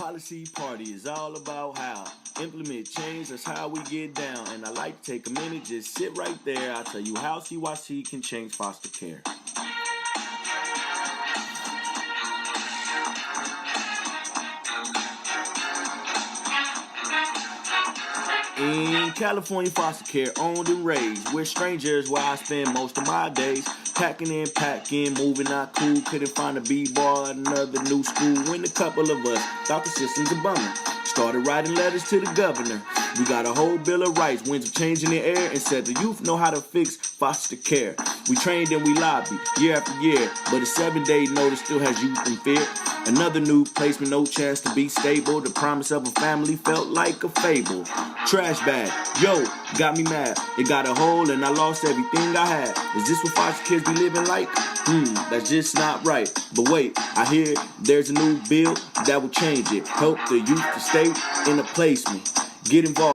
Policy Party is all about how implement change, that's how we get down. And I like to take a minute, just sit right there. I'll tell you how CYC can change foster care. In California, foster care owned and raised. We're strangers where I spend most of my days. Packing and packing, moving not cool. Couldn't find a b-ball at another new school. When a couple of us thought the system's a bummer, started writing letters to the governor. We got a whole bill of rights, winds of change in the air, and said the youth know how to fix foster care. We trained and we lobbied year after year, but a 7-day notice still has youth in fear. Another new placement, no chance to be stable. The promise of a family felt like a fable. Trash bag, yo, got me mad. It got a hole and I lost everything I had. Is this what foster kids be living like? That's just not right. But wait, I hear there's a new bill that will change it. Help the youth to stay in a placement. Get involved.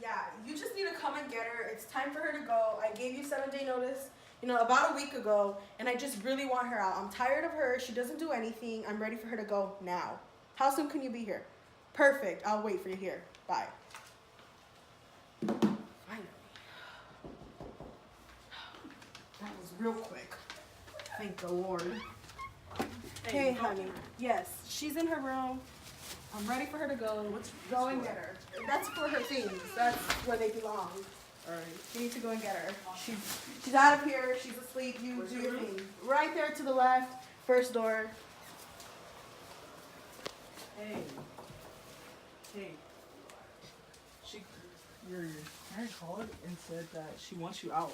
Yeah, you just need to come and get her. It's time for her to go. I gave you 7-day notice, about a week ago, and I just really want her out. I'm tired of her. She doesn't do anything. I'm ready for her to go now. How soon can you be here? Perfect. I'll wait for you here. Bye. Finally. That was real quick. Thank the Lord. Hey, honey. Yes, she's in her room. I'm ready for her to go. Let's go and get her. That's for her things. That's where they belong. All right. You need to go and get her. She's out of here. She's asleep. You do your thing. Right there to the left. First door. Hey. Your parent called and said that she wants you out.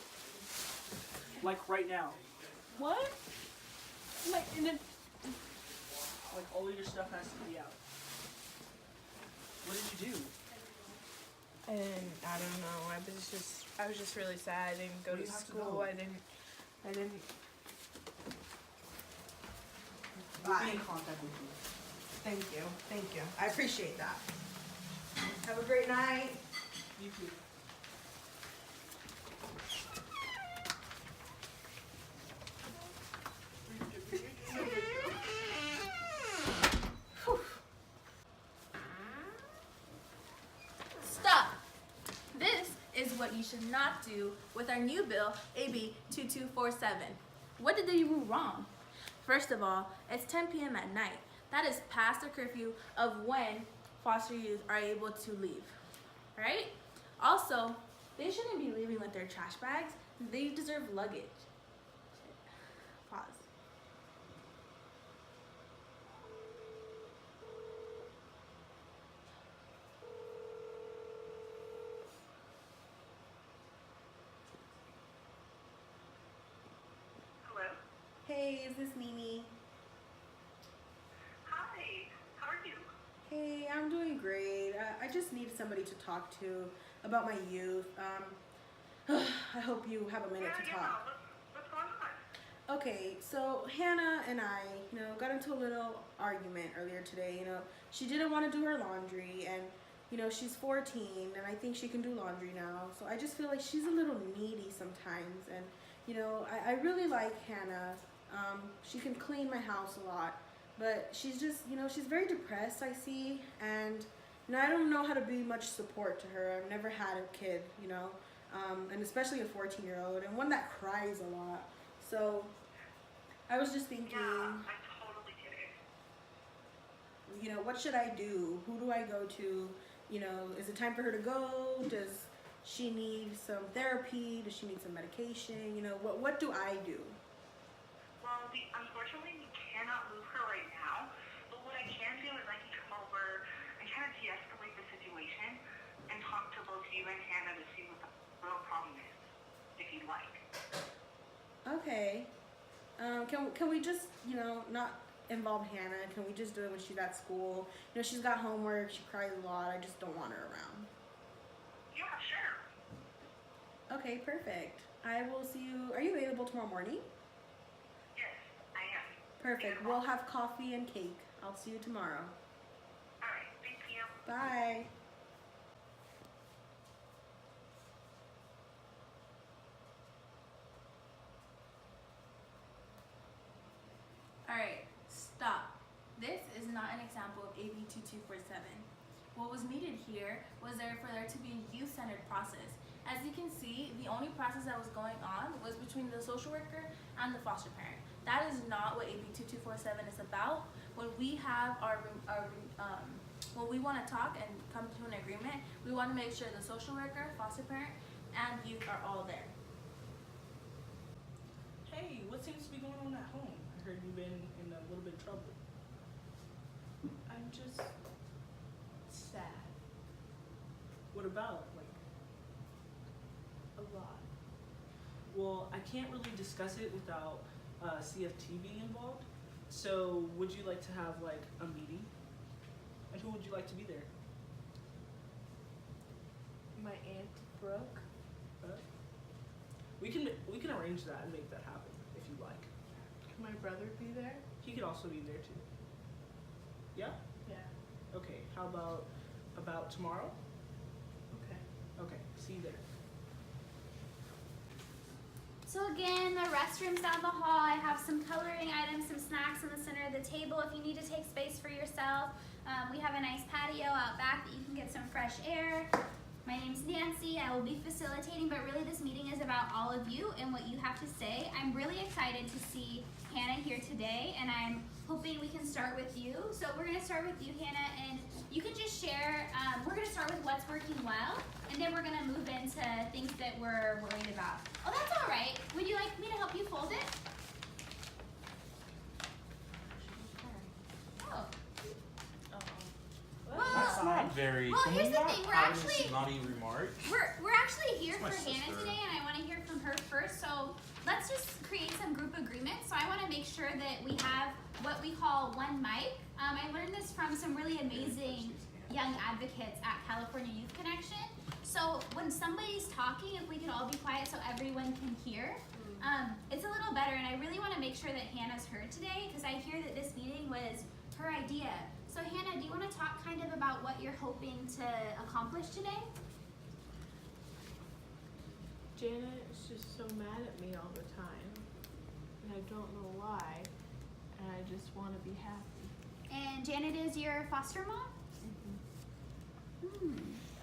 Like right now. What? Like, and then, Like all of your stuff has to be out. What did you do? I don't know. I was just really sad. I didn't go Where do to you have to school. go? I didn't. We'll be in contact with you. Thank you. I appreciate that. Have a great night. You too. Stop! This is what you should not do with our new bill, AB 2247. What did they do wrong? First of all, it's 10 p.m. at night. That is past the curfew of when foster youth are able to leave, right? Also, they shouldn't be leaving with their trash bags. They deserve luggage. Pause. Hello. Hey, is this Mimi? Hi. How are you? Hey, I'm doing great. I just need somebody to talk to about my youth. I hope you have a minute to talk. What's going on? Okay, so Hannah and I, got into a little argument earlier today. She didn't want to do her laundry, and she's 14, and I think she can do laundry now. So I just feel like she's a little needy sometimes, and I really like Hannah. She can clean my house a lot, but she's just, she's very depressed, I see, and I don't know how to be much support to her. I've never had a kid, and especially a 14-year-old, and one that cries a lot. So I was just thinking, Yeah, I totally get it. what should I do? Who do I go to? Is it time for her to go? Does she need some therapy? Does she need some medication? What do I do? Well, unfortunately, we cannot move her right now. But what I can do is I can come over and kind of de-escalate the situation and talk to both you and Hannah to see what the real problem is, if you'd like. Okay. Can we just, not involve Hannah? Can we just do it when she's at school? She's got homework, she cries a lot, I just don't want her around. Yeah, sure. Okay, perfect. I will see you. Are you available tomorrow morning? Yes, I am. Perfect. We'll have coffee and cake. I'll see you tomorrow. All right, thank you. Bye. Alright, stop. This is not an example of AB 2247. What was needed here was for there to be a youth-centered process. As you can see, the only process that was going on was between the social worker and the foster parent. That is not what AB 2247 is about. When we have when we want to talk and come to an agreement, we want to make sure the social worker, foster parent, and youth are all there. Hey, what seems to be going on at home? I heard you've been in a little bit of trouble. I'm just sad. What about? A lot. Well, I can't really discuss it without CFT being involved. So, would you like to have a meeting? And who would you like to be there? My Aunt Brooke. We can arrange that and make that happen if you like. Can my brother be there? He could also be there too. Yeah? Yeah. Okay. How about tomorrow? Okay. Okay. See you there. So again, the restrooms down the hall. I have some coloring items, some snacks in the center of the table if you need to take space for yourself. We have a nice patio out back that you can get some fresh air. My name's Nancy. I will be facilitating, but really this meeting is about all of you and what you have to say. I'm really excited to see Hannah here today, and I'm hoping we can start with you. So we're going to start with you, Hannah, and you can just share. We're going to start with what's working well, and then we're going to move into things that we're worried about. Oh, that's all right. Would you like me to help you fold it? Oh. That's not very. Well, can here's we the not thing, we're have a actually- snotty remark. We're actually here It's my for Hannah sister. today, and I want to hear from her first. So let's just create some group agreements. So I want to make sure that we have what we call one mic. I learned this from some really amazing young advocates at California Youth Connection. So when somebody's talking, if we could all be quiet so everyone can hear, it's a little better. And I really want to make sure that Hannah's heard today because I hear that this meeting was her idea. So Hannah, do you want to talk kind of about what you're hoping to accomplish today? Janet is just so mad at me all the time, and I don't know why, and I just want to be happy. And Janet is your foster mom?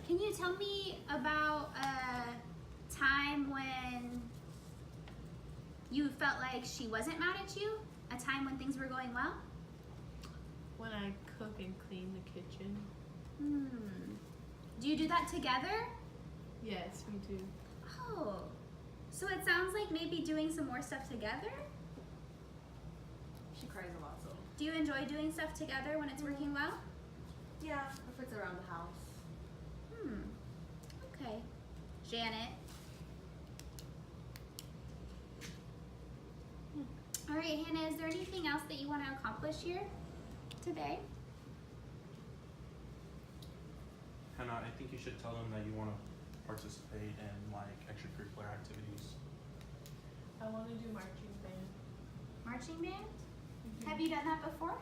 Can you tell me about a time when you felt like she wasn't mad at you? A time when things were going well? When I cook and clean the kitchen. Do you do that together? Yes, we do. Oh, so it sounds like maybe doing some more stuff together? She cries a lot, so. Do you enjoy doing stuff together when it's working well? Yeah, if it's around the house. Okay. Janet. All right, Hannah, is there anything else that you want to accomplish here today? Hannah, I think you should tell them that you want to participate in extracurricular activities. I want to do marching band. Marching band? Have you done that before?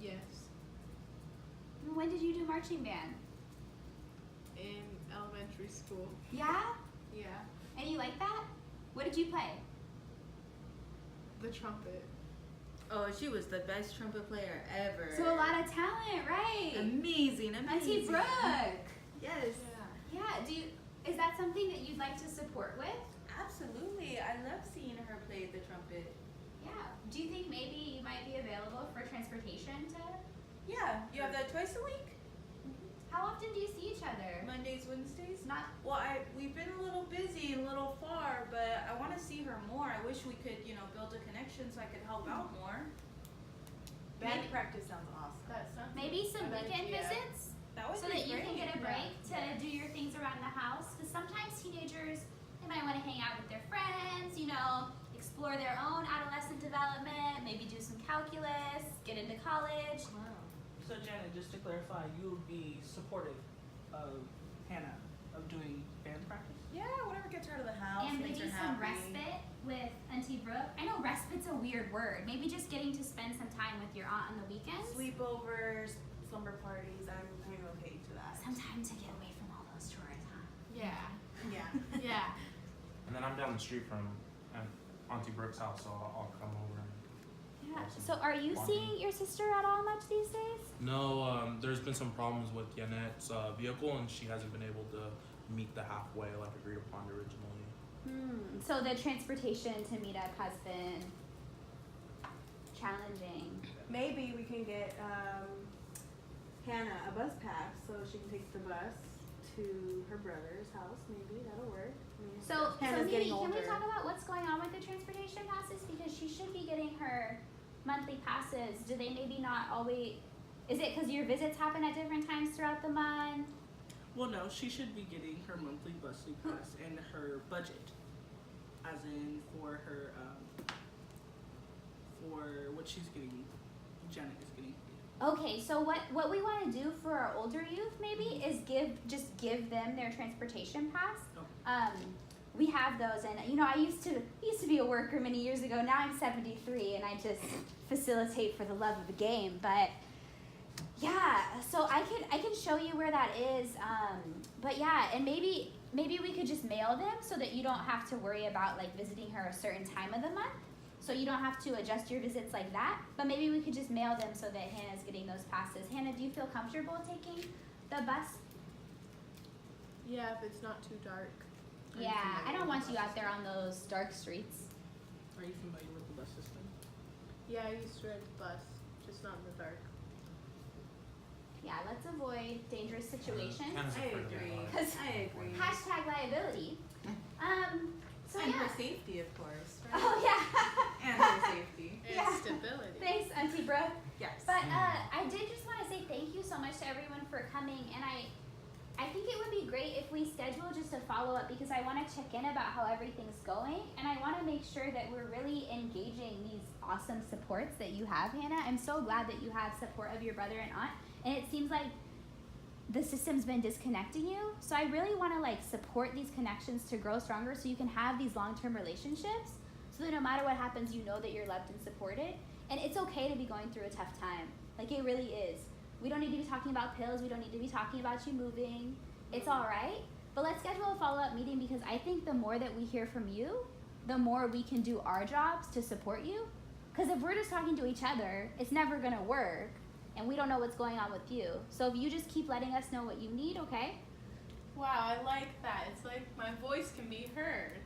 Yes. When did you do marching band? In elementary school. Yeah? Yeah. And you like that? What did you play? The trumpet. Oh, she was the best trumpet player ever. So a lot of talent, right? Amazing, amazing. Auntie Brooke. Yes. Yeah. Is that something that you'd like to support with? Absolutely. I love seeing her play the trumpet. Yeah. Do you think maybe you might be available for transportation to? Yeah. You have that twice a week? How often do you see each other? Mondays, Wednesdays? Not. Well, we've been a little busy and a little far, but I want to see her more. I wish we could, build a connection so I could help out more. Band practice sounds awesome. That sounds Maybe some good weekend idea. visits That would so be that you can great. get a break to do your things around the house. Because sometimes teenagers, they might want to hang out with their friends, explore their own adolescent development, maybe do some calculus, get into college. Wow. So Janet, just to clarify, you would be supportive of Hannah of doing band practice? Yeah, whatever gets her out of the house, And makes maybe her some happy. respite with Auntie Brooke? I know respite's a weird word. Maybe just getting to spend some time with your aunt on the weekends? Sleepovers, slumber parties, I'm okay to that. Some time to get away from all those chores, huh? Yeah. Yeah. Yeah. And then I'm down the street from Auntie Brooke's house, so I'll come over. Yeah. Awesome. So are you Walking. seeing your sister at all much these days? No, there's been some problems with Yanette's vehicle, and she hasn't been able to meet the halfway like agreed upon originally. So the transportation to meet up has been challenging. Maybe we can get Hannah a bus pass so she can take the bus to her brother's house. Maybe that'll work. I mean, So Hannah's Mimi, getting can we older. talk about what's going on with the transportation passes? Because she should be getting her monthly passes. Do they maybe not always? Is it because your visits happen at different times throughout the month? Well, no, she should be getting her monthly busing pass and her budget, as in for her, for what she's getting, Janet is getting. Okay, so what we want to do for our older youth maybe is give them their transportation pass. Okay. We have those, and you know, I used to be a worker many years ago. Now I'm 73, and I just facilitate for the love of the game. But yeah, so I can show you where that is. But yeah, and maybe we could just mail them so that you don't have to worry about like visiting her a certain time of the month. So you don't have to adjust your visits like that. But maybe we could just mail them so that Hannah's getting those passes. Hannah, do you feel comfortable taking the bus? Yeah, if it's not too dark. Yeah, I don't want you out there on those dark streets. Are you familiar with the bus system? Yeah, I used to ride the bus, just not in the dark. Yeah, let's avoid dangerous situations. Hannah's I afraid of agree. that. Because I agree. hashtag liability. So And yeah. her safety, of course. Right? Oh yeah. And her safety. And Yeah. stability. Thanks, Auntie Brooke. Yes. But I did just want to say thank you so much to everyone for coming, and I think it would be great if we schedule just a follow up because I want to check in about how everything's going, and I want to make sure that we're really engaging these awesome supports that you have, Hannah. I'm so glad that you have support of your brother and aunt, and it seems like the system's been disconnecting you. So I really want to like support these connections to grow stronger so you can have these long-term relationships so that no matter what happens, you know that you're loved and supported. And it's okay to be going through a tough time. Like it really is. We don't need to be talking about pills. We don't need to be talking about you moving. It's all right. But let's schedule a follow-up meeting because I think the more that we hear from you, the more we can do our jobs to support you. Because if we're just talking to each other, it's never going to work. And we don't know what's going on with you. So if you just keep letting us know what you need, okay? Wow, I like that. It's like my voice can be heard.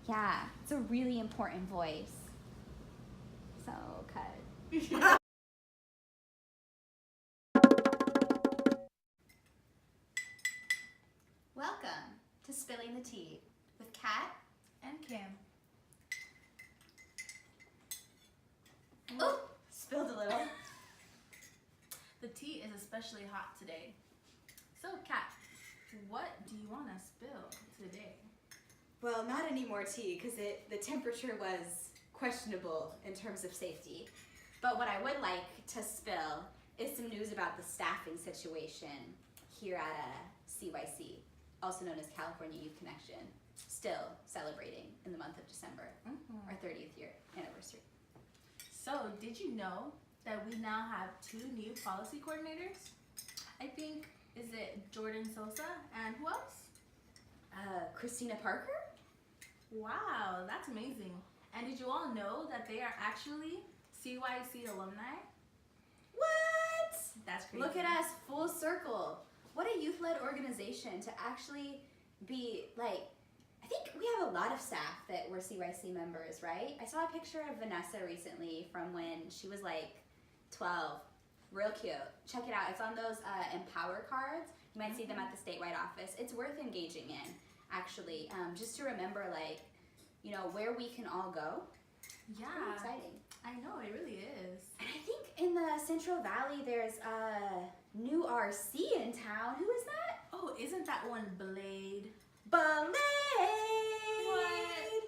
Yeah, it's a really important voice. So, cut. Welcome to Spilling the Tea with Kat And Kim. Oh, spilled a little. The tea is especially hot today. So, Kat, what do you want to spill today? Well, not any more tea because the temperature was questionable in terms of safety. But what I would like to spill is some news about the staffing situation here at CYC, also known as California Youth Connection, still celebrating in the month of December, our 30th year anniversary. So, did you know that we now have 2 new policy coordinators? I think, is it Jordan Sosa and who else? Christina Parker? Wow, that's amazing. And did you all know that they are actually CYC alumni? What? That's crazy. Look at us, full circle. What a youth-led organization to actually be like, I think we have a lot of staff that were CYC members, right? I saw a picture of Vanessa recently from when she was like 12. Real cute. Check it out. It's on those Empower cards. You might see them at the statewide office. It's worth engaging in, actually, just to remember, like, you know, where we can all go. Yeah. Pretty exciting. I know, it really is. And I think in the Central Valley, there's a new RC in town. Who is that? Oh, isn't that one Blade? Blade! What?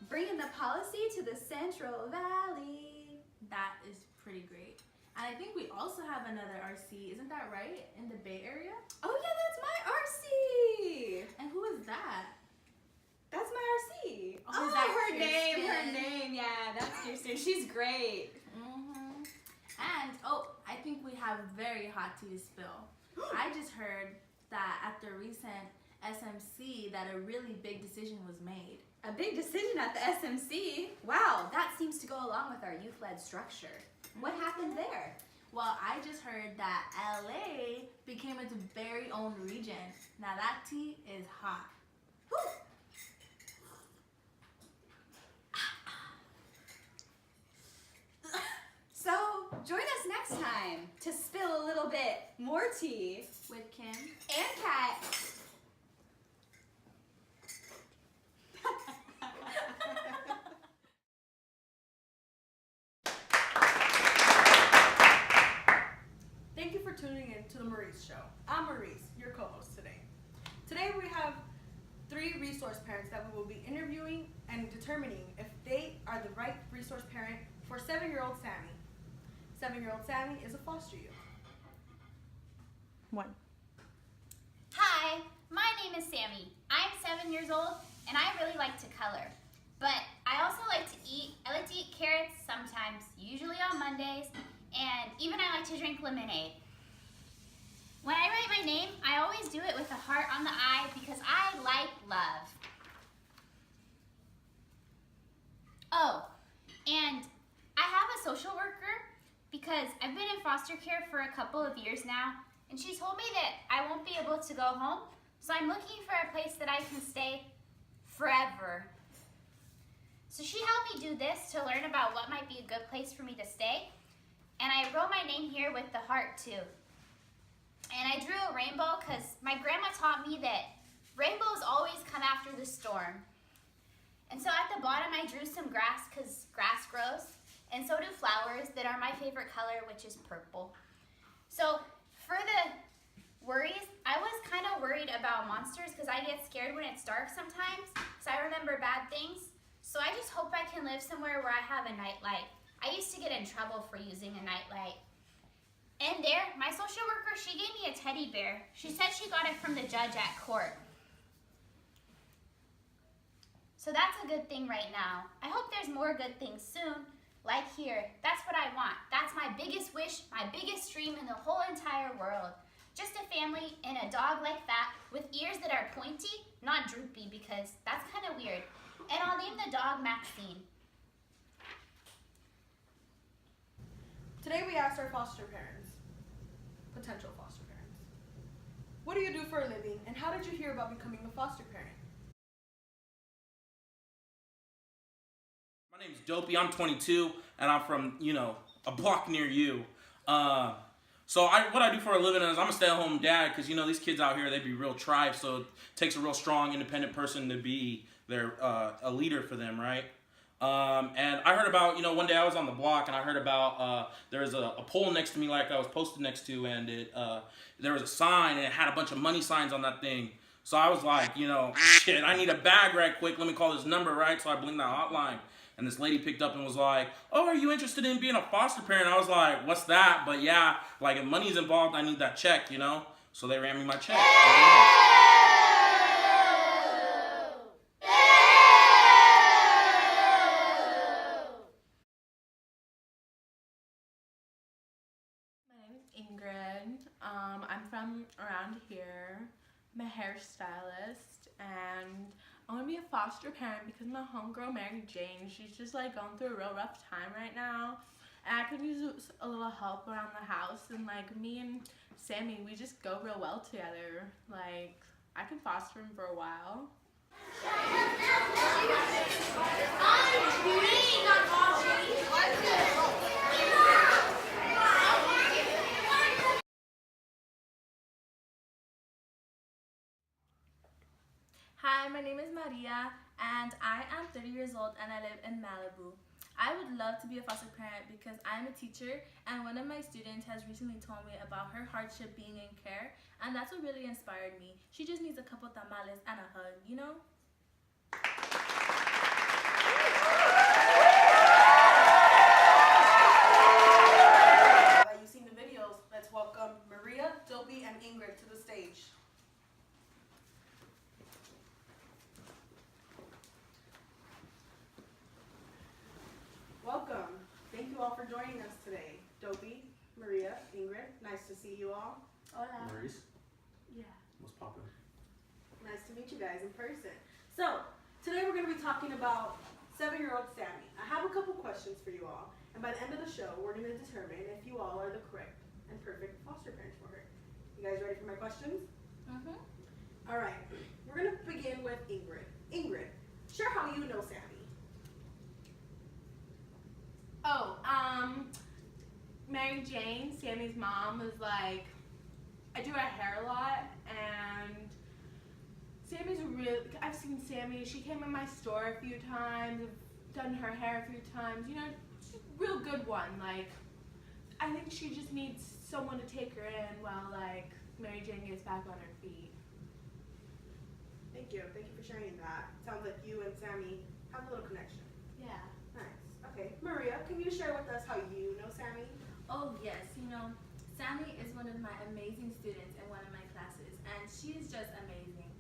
Bringing the policy to the Central Valley. That is pretty great. And I think we also have another RC, isn't that right? In the Bay Area? Oh yeah, that's my RC! And who is that? That's my RC. Oh, is that her name, Kristen? and she's great. And, I think we have very hot tea to spill. I just heard that at the recent SMC that a really big decision was made. A big decision at the SMC? Wow, that seems to go along with our youth-led structure. What happened there? Well, I just heard that LA became its very own region. Now that tea is hot. Whew. So, join us next time to spill a little bit more tea With Kim. and Kat. Thank you for tuning in to the Maurice Show. I'm Maurice, your co-host today. Today we have 3 resource parents that we will be interviewing and determining if they are the right resource parent for 7-year-old Sammy. 7-year-old Sammy is a foster youth. 1. Hi, my name is Sammy. I'm 7 years old and I really like to color. But I also like to eat. I like to eat carrots sometimes, usually on Mondays, and even I like to drink lemonade. When I write my name, I always do it with a heart on the I because I like love. Oh, and I have a social worker because I've been in foster care for a couple of years now, and she told me that I won't be able to go home, so I'm looking for a place that I can stay forever. So she helped me do this to learn about what might be a good place for me to stay, and I wrote my name here with the heart too. And I drew a rainbow because my grandma taught me that rainbows always come after the storm. And so at the bottom I drew some grass because grass grows, and so do flowers that are my favorite color, which is purple. So for the worries, I was kind of worried about monsters because I get scared when it's dark sometimes, so I remember bad things. So I just hope I can live somewhere where I have a nightlight. I used to get in trouble for using a nightlight. And there, my social worker, she gave me a teddy bear. She said she got it from the judge at court. So that's a good thing right now. I hope there's more good things soon, like here. That's what I want. That's my biggest wish, my biggest dream in the whole entire world. Just a family and a dog like that with ears that are pointy, not droopy, because that's kind of weird. And I'll name the dog Maxine. Today we asked our foster parents, potential foster parents, what do you do for a living and how did you hear about becoming a foster parent? My name's Dopey. I'm 22, and I'm from, a block near you. So what I do for a living is I'm a stay-at-home dad because, these kids out here, they be real tribes, so it takes a real strong, independent person to be a leader for them, right? And I heard about, one day I was on the block and I heard about there was a pole next to me like I was posted next to, and there was a sign and it had a bunch of money signs on that thing. So I was like, shit, I need a bag right quick. Let me call this number, right? So I blinked that hotline. And this lady picked up and was like, oh, are you interested in being a foster parent? I was like, what's that? But yeah, like if money's involved, I need that check, So they ran me my check. Ingrid. I'm from around here. I'm a hairstylist, and I want to be a foster parent because my homegirl Mary Jane, she's just like going through a real rough time right now, and I could use a little help around the house. And like me and Sammy, we just go real well together. Like I can foster him for a while. Hi, my name is Maria, and I am 30 years old and I live in Malibu. I would love to be a foster parent because I'm a teacher, and one of my students has recently told me about her hardship being in care, and that's what really inspired me. She just needs a couple tamales and a hug, That you've seen the videos, let's welcome Maria, Dopey, and Ingrid to the stage. Welcome. you guys in person. So, today we're going to be talking about 7-year-old Sammy. I have a couple questions for you all, and by the end of the show, we're going to determine if you all are the correct and perfect foster parents for her. You guys ready for my questions? Mm-hmm. All right, we're going to begin with Ingrid. Ingrid, share how you know Sammy. Oh, Mary Jane, Sammy's mom, was like, I do her hair a lot, and Sammy's I've seen Sammy, she came in my store a few times, I've done her hair a few times, you know, she's a real good one. Like, I think she just needs someone to take her in while, like, Mary Jane gets back on her feet. Thank you for sharing that. Sounds like you and Sammy have a little connection. Yeah. Nice. Okay, Maria, can you share with us how you know Sammy? Oh yes, you know, Sammy is one of my amazing students in one of my classes, and she's just amazing.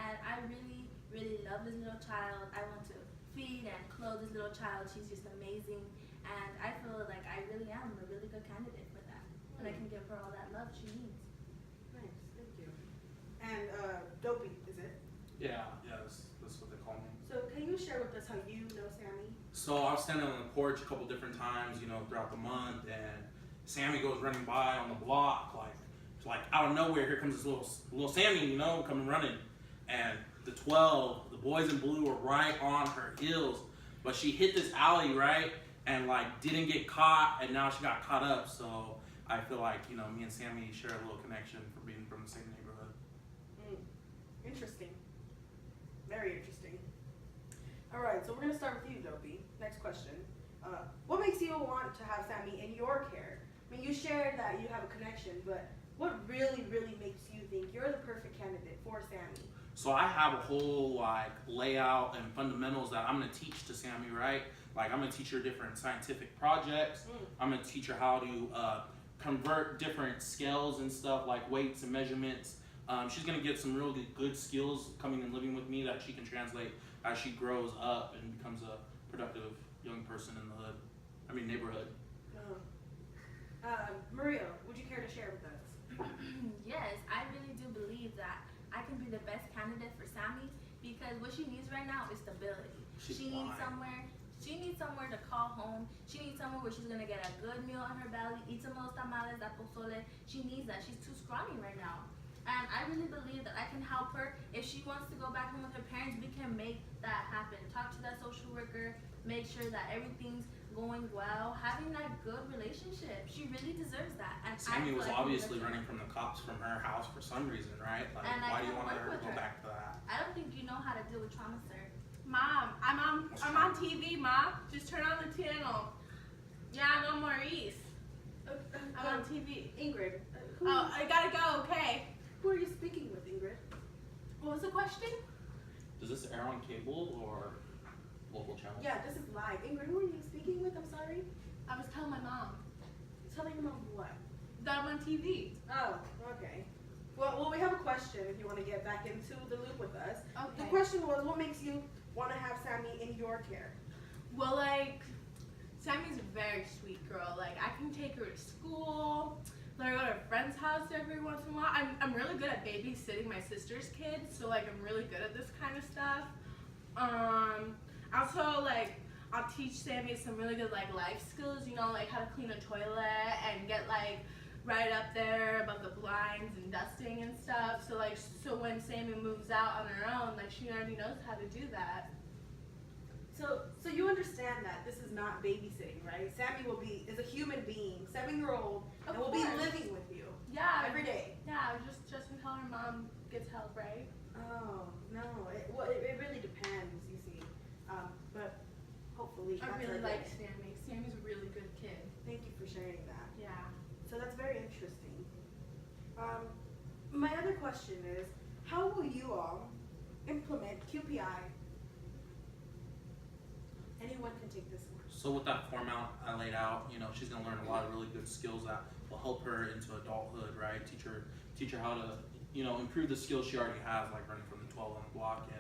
And I really, really love this little child. I want to feed and clothe this little child. She's just amazing, and I feel like I really am a really good candidate for that. And I can give her all that love she needs. Nice, thank you. And Dopey, is it? Yeah, that's what they call me. So can you share with us how you know Sammy? So I was standing on the porch a couple different times, you know, throughout the month, and Sammy goes running by on the block, like out of nowhere. Here comes this little Sammy, you know, coming running, and the 12, the boys in blue were right on her heels, but she hit this alley, right, and like didn't get caught, and now she got caught up. So I feel like, you know, me and Sammy share a little connection for being from the same neighborhood. Interesting. Very interesting. All right, so we're gonna start with you, Dopey. Next question. What makes you want to have Sammy in your care? I mean, you shared that you have a connection, but what really, really makes you think you're the perfect candidate for Sammy? So I have a whole like layout and fundamentals that I'm gonna teach to Sammy, right? Like I'm gonna teach her different scientific projects. I'm gonna teach her how to convert different scales and stuff like weights and measurements. She's gonna get some really good skills coming and living with me that she can translate as she grows up and becomes a productive young person in the neighborhood. Maria, would you care to share with us? Yes, I really do believe that I can be the best candidate for Sammy because what she needs right now is stability. She needs somewhere to call home. She needs somewhere where she's gonna get a good meal on her belly, eat some of those tamales, that pozole. She needs that. She's too scrawny right now. And I really believe that I can help her. If she wants to go back home with her parents, we can make that happen. Talk to that social worker, make sure that everything's going well, having that good relationship. She really deserves that. And Sammy was obviously running from the cops from her house for some reason, right? Like, and why do you want her to go back to that? I don't think you know how to deal with trauma, sir. Mom, I'm on TV, Mom. Just turn on the channel. Yeah, no Maurice. I'm on TV. Ingrid. Oh, I gotta go, okay. Who are you speaking with, Ingrid? What was the question? Does this air on cable or local channels? Yeah, this is live. Ingrid, who are you speaking with? I'm sorry. I was telling my mom Telling your mom what? that I'm on TV. Oh, okay. Well, we have a question if you want to get back into the loop with us. Okay. The question was, what makes you want to have Sammy in your care? Well, like, Sammy's a very sweet girl. Like, I can take her to school, let her go to a friend's house every once in a while. I'm really good at babysitting my sister's kids, so, like, I'm really good at this kind of stuff. Also, like, I'll teach Sammy some really good, like, life skills, you know, like how to clean a toilet and get, like, right up there above the blinds and dusting and stuff. So, like, so when Sammy moves out on her own, like, she already knows how to do that. So you understand that this is not babysitting, right? Sammy is a human being, 7-year-old, and will be living with you. Yeah. Every day. Yeah, just until her mom gets help, right? Oh, no. It really depends, you see. But hopefully. I really like Sammy. Sammy's a really good kid. Thank you for sharing that. Yeah. So that's very interesting. My other question is, how will you all implement QPI? Anyone can take this one. So with that format I laid out, you know, she's gonna learn a lot of really good skills that will help her into adulthood, right? Teach her how to, you know, improve the skills she already has, like running from the 12 on the block,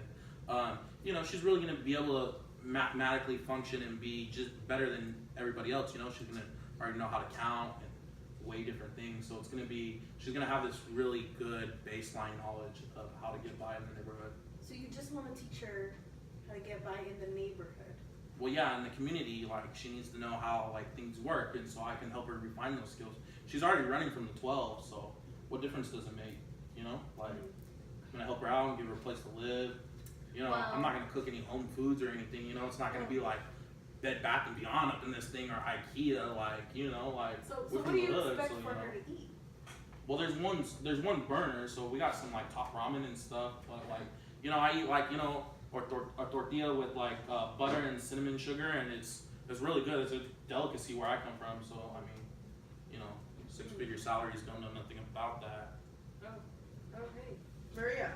and you know, she's really gonna be able to mathematically function and be just better than everybody else. You know, she's gonna already know how to count and way different things. So it's gonna be, she's gonna have this really good baseline knowledge of how to get by in the neighborhood. So you just want to teach her how to get by in the neighborhood. Well, yeah, in the community, like she needs to know how like things work, and so I can help her refine those skills. She's already running from the 12, so what difference does it make? You know, like I'm gonna help her out and give her a place to live. You know, I'm not gonna cook any home foods or anything. You know, it's not gonna be like Bed Bath and Beyond up in this thing or IKEA. Like, you know, like So we're what from do the you hood, expect so, for you know. her to eat? Well, there's one burner, so we got some like top ramen and stuff. But like, you know, I eat like, you know, a tortilla with like butter and cinnamon sugar, and it's really good. It's a delicacy where I come from. So I mean, you know, 6-figure salaries don't know nothing about that. Oh, okay. Maria.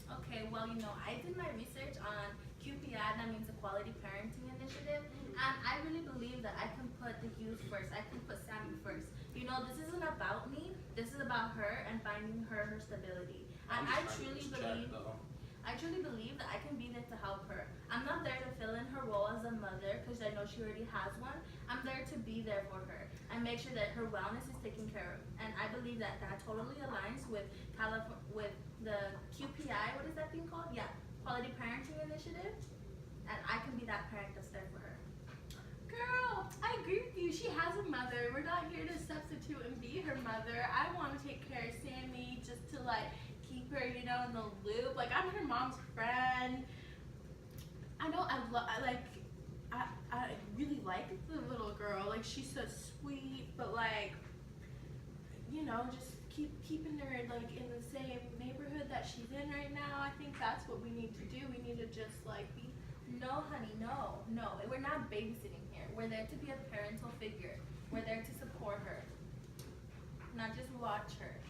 Okay, well, you know, I did my research on QPI, that means the Quality Parenting Initiative, and I really believe that I can put the youth first. I can put Sammy first. You know, this isn't about me. This is about her and finding her stability. And I truly believe that I can be there to help her. I'm not there to fill in her role as a mother because I know she already has one. I'm there to be there for her and make sure that her wellness is taken care of. And I believe that that totally aligns with with the QPI. What is that thing called? Yeah, Quality Parenting Initiative. And I can be that parent that's there for her. Girl, I agree with you. She has a mother. We're not here to substitute and be her mother. I want to take care of Sammy just to like keep her, you know, in the loop. Like I'm her mom's friend. I know I really like the little girl. Like she's so sweet, but like, you know, just keeping her like in the same neighborhood that she's in right now. I think that's what we need to do. We need to just like be. No, honey, no. We're not babysitting here. We're there to be a parental figure. We're there to support her, not just watch her.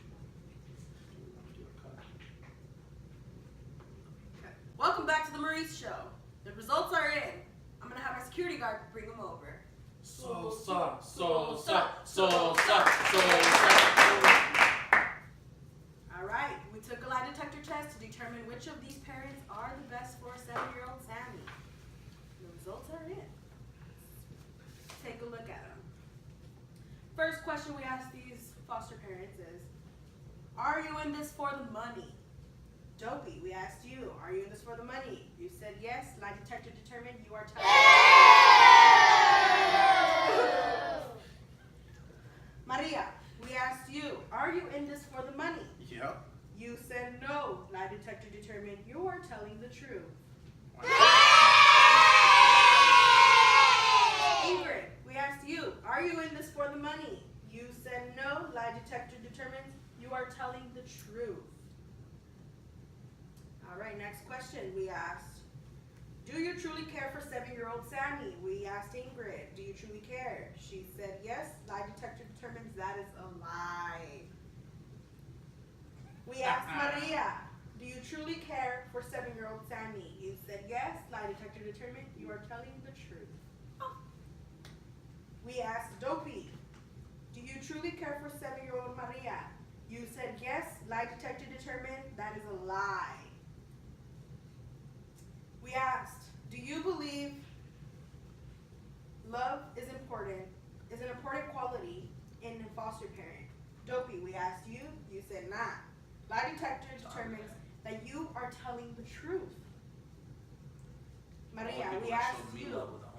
Welcome back to the Maurice Show. The results are in. I'm gonna have my security guard bring them over. All right, we took a lie detector test to determine which of these parents are the best for 7-year-old Sammy. The results are in. Take a look at them. First question we asked these foster parents is, are you in this for the money? Dopey, we asked you, are you in this for the money? You said yes. Lie detector determined you are telling. Maria, we asked you, are you in this for the money? Yep. You said no. Lie detector determined you are telling the truth. Ingrid, we asked you, are you in this for the money? You said no. Lie detector determines you are telling the truth. All right, next question we asked, do you truly care for 7-year-old Sammy? We asked Ingrid, do you truly care? She said yes. Lie detector determines that is a lie. We asked Maria, do you truly care for 7-year-old Sammy? You said yes. Lie detector determined you are telling the truth. We asked Dopey, do you truly care for 7-year-old Maria? You said yes. Lie detector determined that is a lie. We asked, do you believe love is an important quality in a foster parent? Dopey, we asked you. You said not. Lie detector determines that you are telling the truth. Maria, we asked you,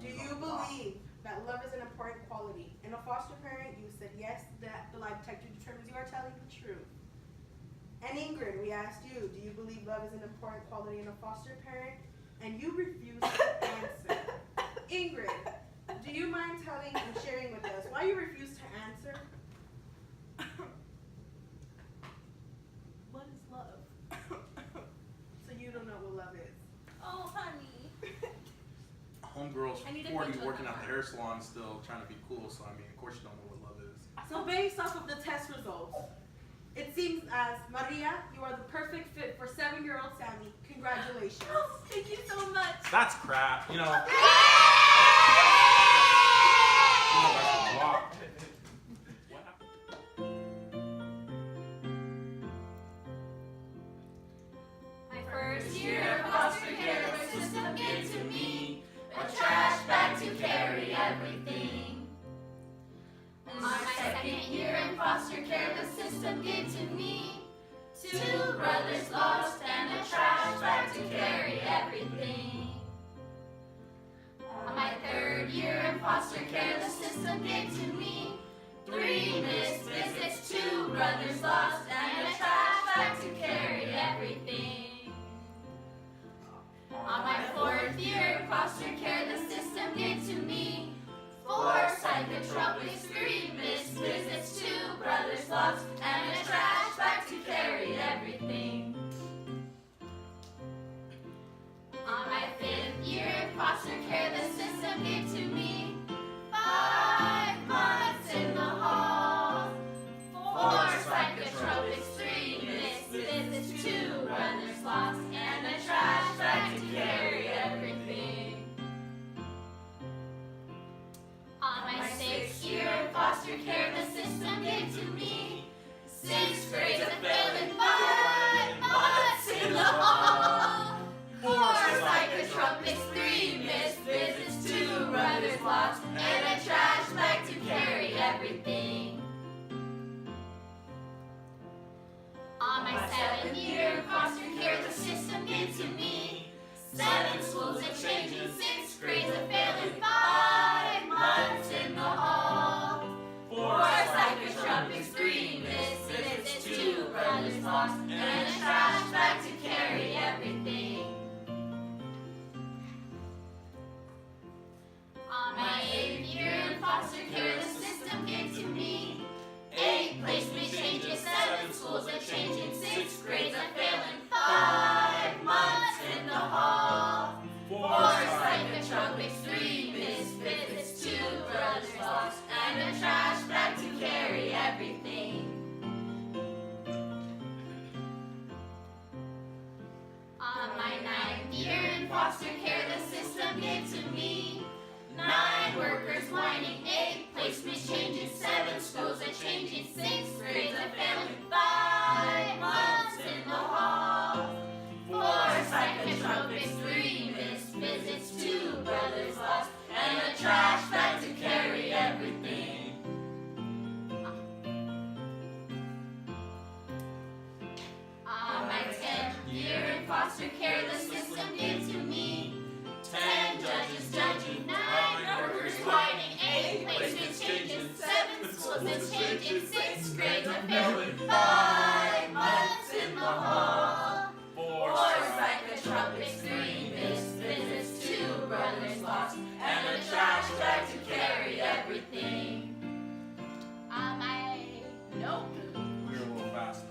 do you believe that love is an important quality in a foster parent? You said yes, that the lie detector determines you are telling the truth. And Ingrid, we asked you, do you believe love is an important quality in a foster parent? And you refused to answer. Ingrid, do you mind telling and sharing with us why you refused to answer? What is love? So you don't know what love is. Oh, honey. Homegirl's I need a 40 picture of working that. at the hair salon still trying to be cool, so I mean, of course you don't know what love is. So based off of the test results, it seems as Maria, you are the perfect fit for 7-year-old Sammy. Congratulations. Oh, thank you so much. That's crap, you know. My first year of foster care was just a gift to me, a trash bag to carry everything. My second year in foster brothers lost, and a trash bag to carry everything. On my 4th year in foster care, the system gave to me 4 psychotropics, 3 missed visits, 2 brothers lost, and a trash bag to carry everything. On my 5th year in foster care, the system gave to me 5 months in the hall, 4 psychotropics, 3 missed visits, 2 brothers lost, and a trash bag to carry everything. On my 6th year in foster care, the system gave to me 6 grades of failing, 5 months in the hall, 4 psychotropics, 3 missed visits, 2 brothers lost, and a trash bag to carry everything. On my 7th year in foster care, the system gave to me 7 schools of changing, 6 grades of failing, 5 months in the hall, 4 psychotropics, 3 missed visits, 2 brothers lost, and a trash bag to carry everything. On my 8th year in foster care, the system gave to me 8 placement changes, 7 schools of changing, 6 grades of failing, 5 months in the hall, 4 psychotropics, 3 missed visits, 2 brothers lost, and a trash bag to carry everything. On my 9th year in foster care, the system gave to me 9 workers whining, 8 placement changes, 7 schools are changing, 6 grades are failing, 5 months in the hall, 4 psychotropics, 3 missed visits, 2 brothers lost, and a trash bag to carry everything. On my 10th year in foster care, the system gave to me 10 judges judging, 9 workers whining, 8 placement changes, 7 schools are changing, 6 grades are failing, 5 months in the hall, 4 psychotropics, 3 missed visits, 2 brothers lost, and a trash bag to carry everything. On my nope. We were a little fast.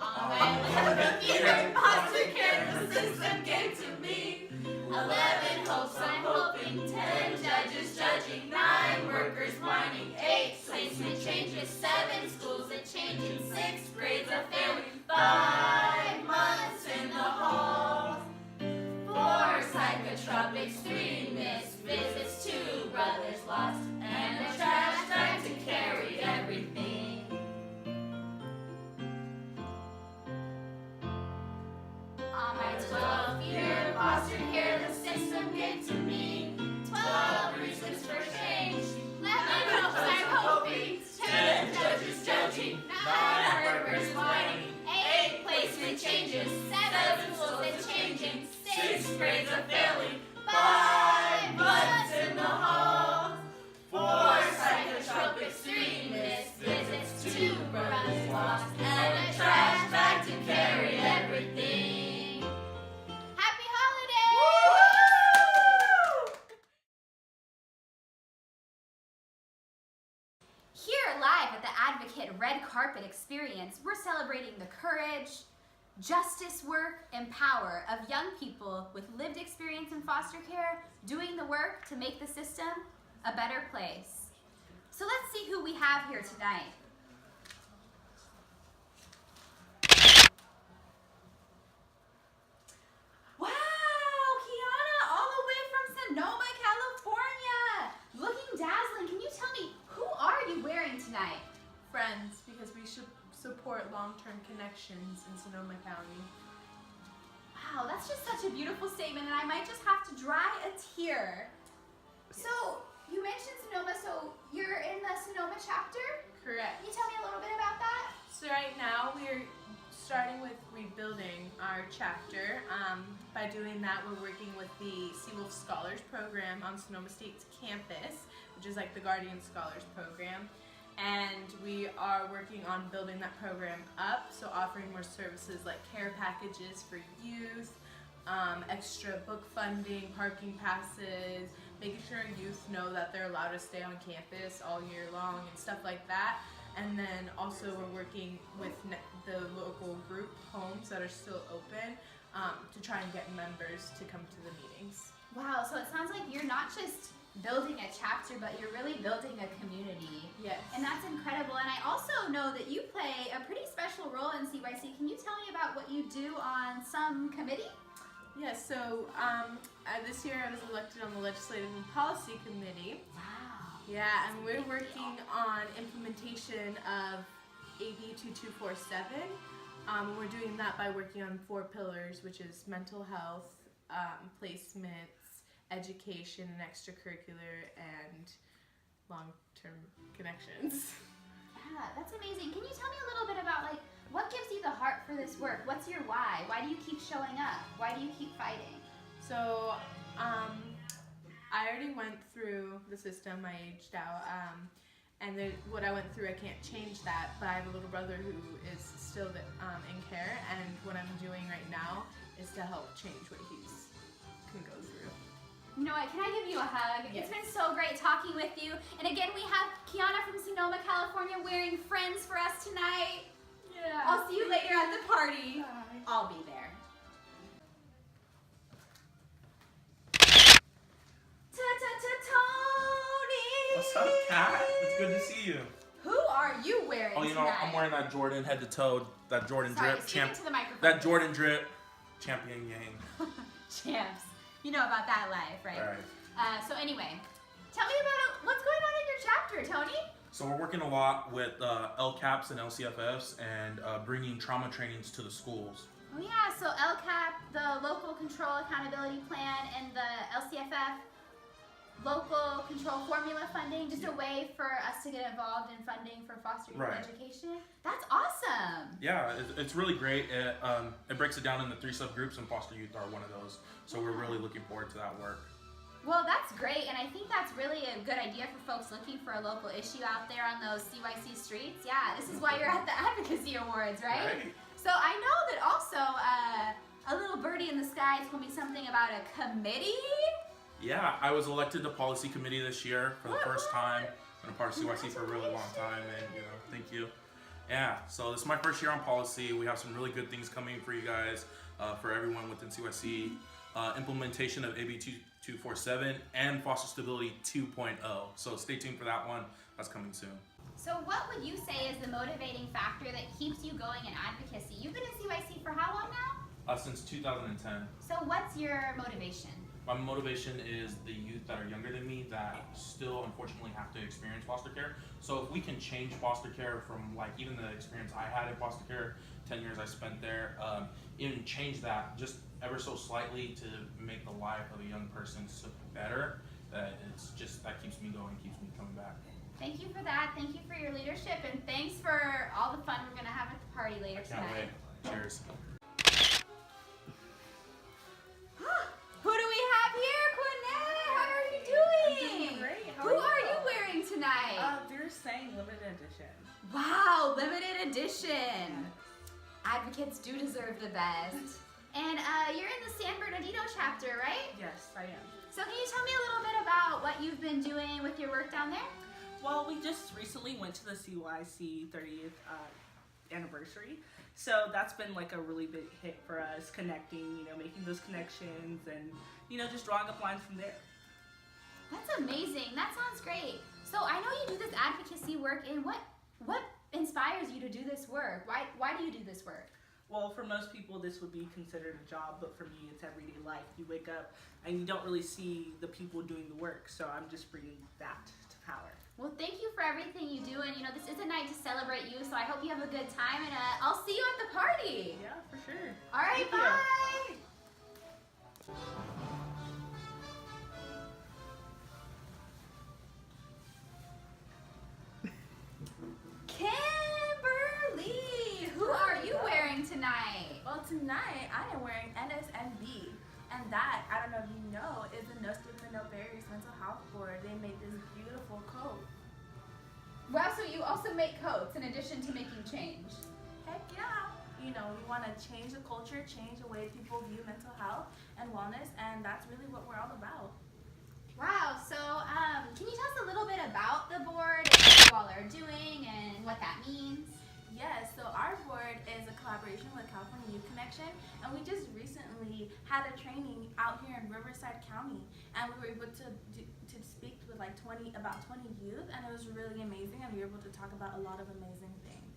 On my 11th year in foster care, the system gave to me 11 hopes I'm hoping, 10 judges judging, 9 workers whining, 8 placement changes, 7 schools are changing, 6 grades are failing, 5 months in the hall, 4 psychotropics, 3 missed visits, 2 brothers lost, and a trash bag to carry everything. On my 12th year in foster care, the system gave to me 12 reasons for change, 11 hopes I'm hoping, 10 judges judging, 9 workers whining, 8 placement changes, 7 schools are changing, 6 grades are failing, 5 months in the hall, 4 psychotropics, 3 missed visits, 2 brothers lost, and a trash bag to carry everything. Happy holidays! Here live at the Advocate Red Carpet Experience, we're celebrating the courage, justice work, and power of young people with lived experience in foster care doing the work to make the system a better place. So let's see who we have here tonight. Wow, Kiana, all the way from Sonoma, California. Looking dazzling. Can you tell me, who are you wearing tonight? Friends, because we should support long-term connections in Sonoma County. Wow, that's just such a beautiful statement, and I might just have to dry a tear. So, you mentioned Sonoma, so you're in the Sonoma chapter? Correct. Can you tell me a little bit about that? So right now we're starting with rebuilding our chapter. By doing that, we're working with the Seawolf Scholars Program on Sonoma State's campus. which is like the Guardian Scholars Program. And we are working on building that program up, so offering more services like care packages for youth, extra book funding, parking passes, making sure youth know that they're allowed to stay on campus all year long and stuff like that. And then also we're working with the local group homes that are still open to try and get members to come to the meetings. Wow, so it sounds like you're not just building a chapter, but you're really building a community. Yes. And that's incredible. And I also know that you play a pretty special role in CYC. Can you tell me about what you do on some committee? Yes, so this year I was elected on the Legislative and Policy Committee. Wow. Yeah, and we're working on implementation of AB 2247. We're doing that by working on 4 pillars, which is mental health, placements, education and extracurricular, and long-term connections. Yeah, that's amazing. Can you tell me a little bit about like what gives you the heart for this work? What's your why? Why do you keep showing up? Why do you keep fighting? So, I already went through the system. I aged out, and what I went through, I can't change that. But I have a little brother who is still in care, and what I'm doing right now is to help change what he's can go through. You know what, can I give you a hug? Yes. It's been so great talking with you. And again, we have Kiana from Sonoma, California wearing Friends for us tonight. Yeah. I'll see you later at the party. Bye. I'll be there. Tony! What's up, Kat? It's good to see you. Who are you wearing Oh, you know, tonight? I'm wearing that Jordan head to toe, that Jordan Sorry, drip speak into the microphone. that Jordan drip champion gang. Champs. You know about that life, right? All right. So anyway, tell me about what's going on in your chapter, Tony. So we're working a lot with LCAPs and LCFFs and bringing trauma trainings to the schools. Oh yeah, so LCAP, the Local Control Accountability Plan, and the LCFF, Local Control Formula Funding, just a way for us to get involved in funding for foster youth Right. education. That's awesome. Yeah, it's really great. It breaks it down into 3 subgroups, and foster youth are one of those. So we're really looking forward to that work. Well, that's great, and I think that's really a good idea for folks looking for a local issue out there on those CYC streets. Yeah, this is why you're at the Advocacy Awards, right? So I know that also a little birdie in the sky told me something about a committee. Yeah, I was elected to policy committee this year for the first time. Been a part of CYC for a really long time, and thank you. Yeah, so this is my first year on policy. We have some really good things coming for you guys, for everyone within CYC. Implementation of AB 2247 and Foster Stability 2.0. So stay tuned for that one. That's coming soon. So what would you say is the motivating factor that keeps you going in advocacy? You've been in CYC for how long now? Since 2010. So what's your motivation? My motivation is the youth that are younger than me that still unfortunately have to experience foster care. So if we can change foster care from like even the experience I had in foster care, 10 years I spent there, even change that just ever so slightly to make the life of a young person so better, that that keeps me going, keeps me coming back. Thank you for that. Thank you for your leadership, and thanks for all the fun we're gonna have at the party later I can't tonight. wait. Cheers. Who do we have here, Quinette? How are you doing? I'm doing great. How Who are you wearing tonight? They're saying limited edition. Wow, limited edition. Advocates do deserve the best. And you're in the San Bernardino chapter, right? Yes, I am. So can you tell me a little bit about what you've been doing with your work down there? Well, we just recently went to the CYC 30th anniversary. So that's been like a really big hit for us, connecting, making those connections and, just drawing up lines from there. That's amazing. That sounds great. So I know you do this advocacy work, and what inspires you to do this work? Why do you do this work? Well, for most people, this would be considered a job, but for me, it's everyday life. You wake up and you don't really see the people doing the work, so I'm just bringing that to power. Well, thank you for everything you do, and this is a night to celebrate you, so I hope you have a good time, and I'll see you at the party. Yeah, for sure. All right, Thank you. bye. Kimberly, who are you wearing tonight? Well, tonight I am wearing NSNB, and that, I don't know if you know, is the No Stigma No Barriers Mental Health Board. They made this beautiful Wow, so you also make coats in addition to making change. Heck yeah. You know, we want to change the culture, change the way people view mental health and wellness, and that's really what we're all about. Wow, so can you tell us a little bit about the board and what you all are doing and what that means? Yes, so our board is a collaboration with California Youth Connection, and we just recently had a training out here in Riverside County, and we were able to speak with like about 20 youth, and it was really amazing, and we were able to talk about a lot of amazing things.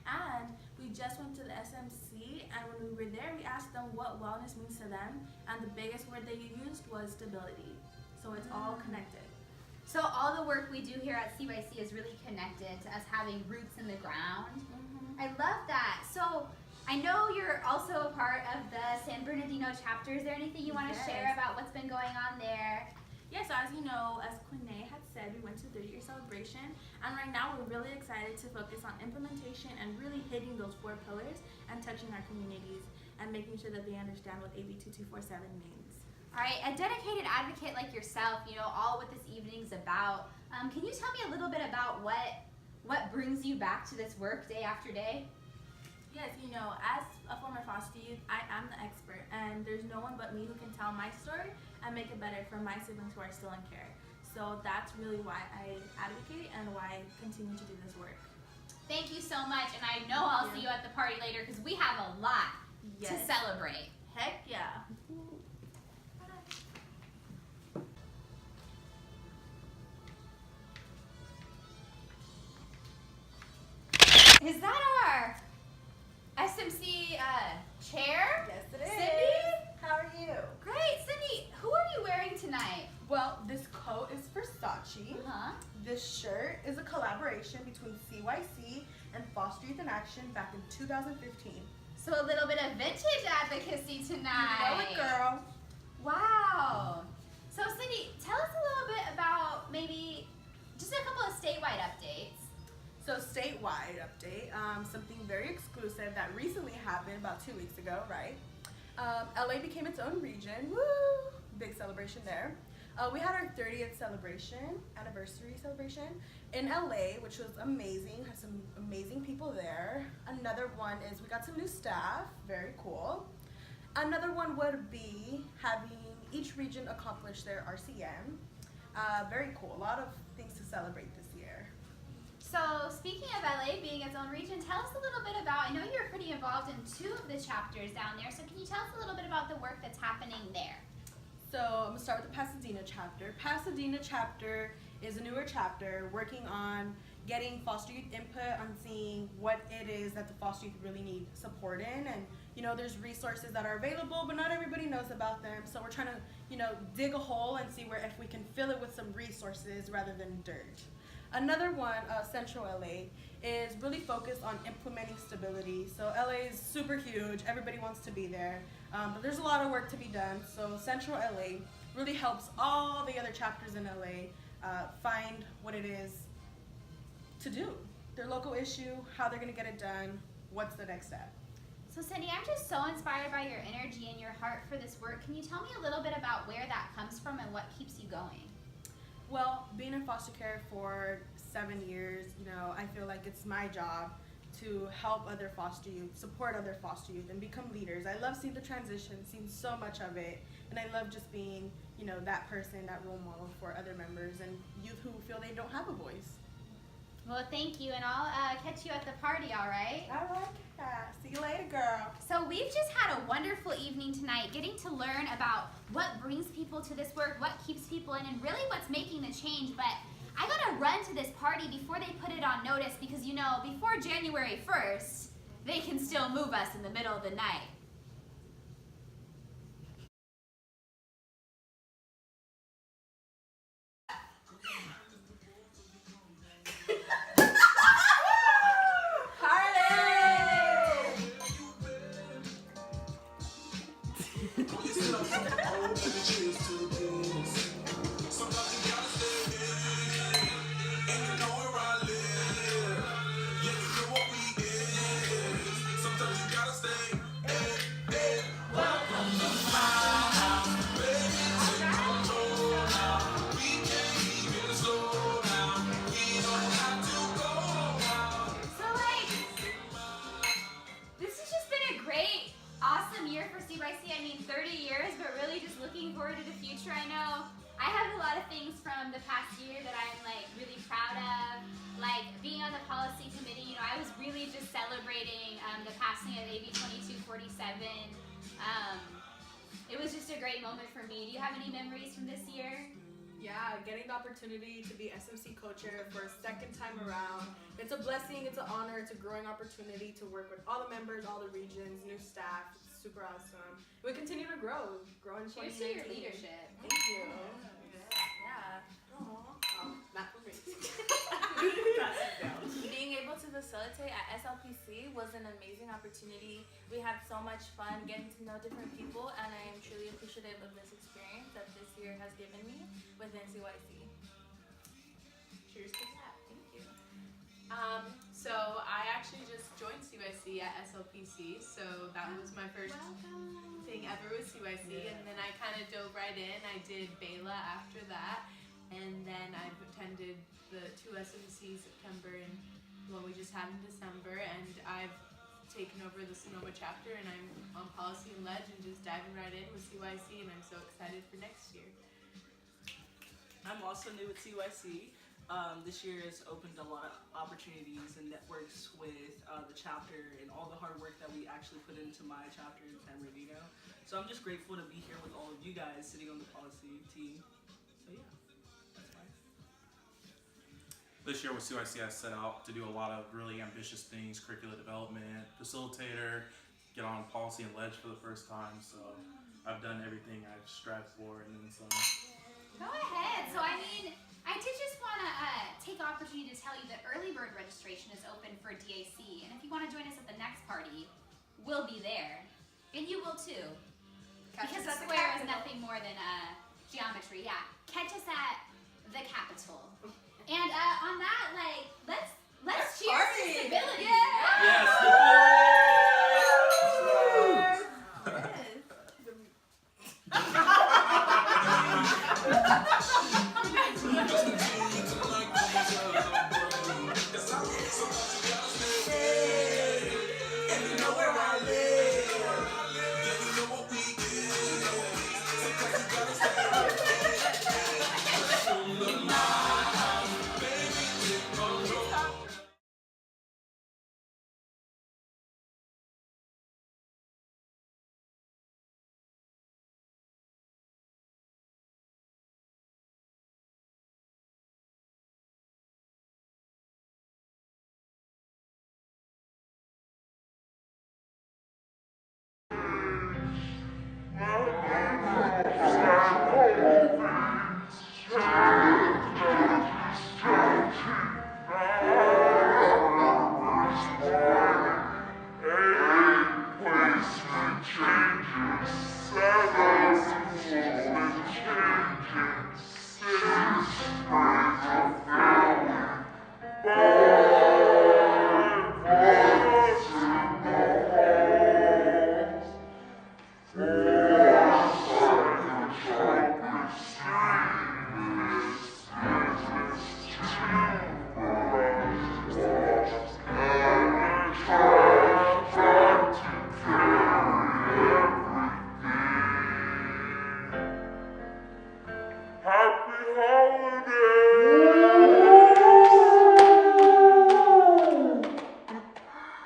And we just went to the SMC, and when we were there, we asked them what wellness means to them, and the biggest word they used was stability. So it's all connected. So all the work we do here at CYC is really connected to us having roots in the ground. I love that. So I know you're also a part of the San Bernardino chapter. Is there anything you want to share about what's been going on there? Yes, as you know, as Quinay had said, we went to the 30-year celebration, and right now we're really excited to focus on implementation and really hitting those 4 pillars and touching our communities and making sure that they understand what AB 2247 means. All right, a dedicated advocate like yourself, you know, all what this evening's about. Can you tell me a little bit about what brings you back to this work day after day? Yes, you know, as a former foster youth, I am the expert, and there's no one but me who can tell my story and make it better for my siblings who are still in care. So that's really why I advocate and why I continue to do this work. Thank you so much, and I know I'll see you at the party later because we have a lot to celebrate. Heck yeah. Is that our SMC chair? Yes, it is. Cindy? How are you? Great, Cindy. Who are you wearing tonight? Well, this coat is Versace. Huh? This shirt is a collaboration between CYC and Foster Youth in Action back in 2015. So a little bit of vintage advocacy tonight. You know it, girl. Wow. So Cindy, tell us a little bit about maybe just a couple of statewide updates. So statewide update, something very exclusive that recently happened about 2 weeks ago, right? LA became its own region. Woo! Big celebration there. We had our 30th anniversary celebration in LA, which was amazing. Had some amazing people there. Another one is we got some new staff, very cool. Another one would be having each region accomplish their RCM. Very cool, a lot of things to celebrate this year. So speaking of LA being its own region, tell us a little bit about, I know you're pretty involved in 2 of the chapters down there, so can you tell us a little bit about the work that's happening there? So I'm gonna start with the Pasadena chapter. Pasadena chapter is a newer chapter working on getting foster youth input on seeing what it is that the foster youth really need support in, and you know there's resources that are available but not everybody knows about them, so we're trying to dig a hole and see where if we can fill it with some resources rather than dirt. Another one, Central LA, is really focused on implementing stability. So LA is super huge, everybody wants to be there, but there's a lot of work to be done. So Central LA really helps all the other chapters in LA find what it is to do, their local issue, how they're gonna get it done, what's the next step. So Cindy, I'm just so inspired by your energy and your heart for this work. Can you tell me a little bit about where that comes from and what keeps you going? Well, being in foster care for 7 years, I feel like it's my job to help other foster youth, support other foster youth, and become leaders. I love seeing the transition, seeing so much of it, and I love just being, that person, that role model for other members and youth who feel they don't have a voice. Well, thank you, and I'll catch you at the party, all right? All right, see you later, girl. So we've just had a wonderful evening tonight, getting to learn about what brings people to this work, what keeps people in, and really what's making the change. But I gotta run to this party before they put it on notice because, before January 1st, they can still move us in the middle of the night. of things from the past year that I'm like really proud of. Like being on the policy committee, I was really just celebrating the passing of AB 2247. It was just a great moment for me. Do you have any memories from this year? Yeah, getting the opportunity to be SMC co-chair for a second time around. It's a blessing, it's an honor, it's a growing opportunity to work with all the members, all the regions, new staff. It's super awesome. We continue to grow in 2019. Cheers to your leadership. Thank you. Yeah. Not for me. Being able to facilitate at SLPC was an amazing opportunity. We had so much fun getting to know different people, and I am truly appreciative of this experience that this year has given me within CYC. Cheers to that. Thank you. So I actually just joined CYC at SLPC, so that was my first thing ever with CYC, and then I kind of dove right in. I did Bela after that, and then I've attended the 2 SMC September and one we just had in December, and I've taken over the Sonoma chapter, and I'm on policy and ledge and just diving right in with CYC, and I'm so excited for next year. I'm also new at CYC. This year has opened a lot of opportunities and networks with the chapter and all the hard work that we actually put into my chapter in San Bernardino. So I'm just grateful to be here with all of you guys sitting on the policy team. So yeah, that's fine. This year with CYC, I set out to do a lot of really ambitious things: curricular development, facilitator, get on policy and ledge for the first time. So I've done everything I've strived for and then some. Go ahead. So I did just want to take the opportunity to tell you that early bird registration is open for DAC, and if you want to join us at the next party, we'll be there, and you will too. Because a square is nothing more than geometry. Yeah, catch us at the Capitol. And on that, let's cheers to stability. Yes.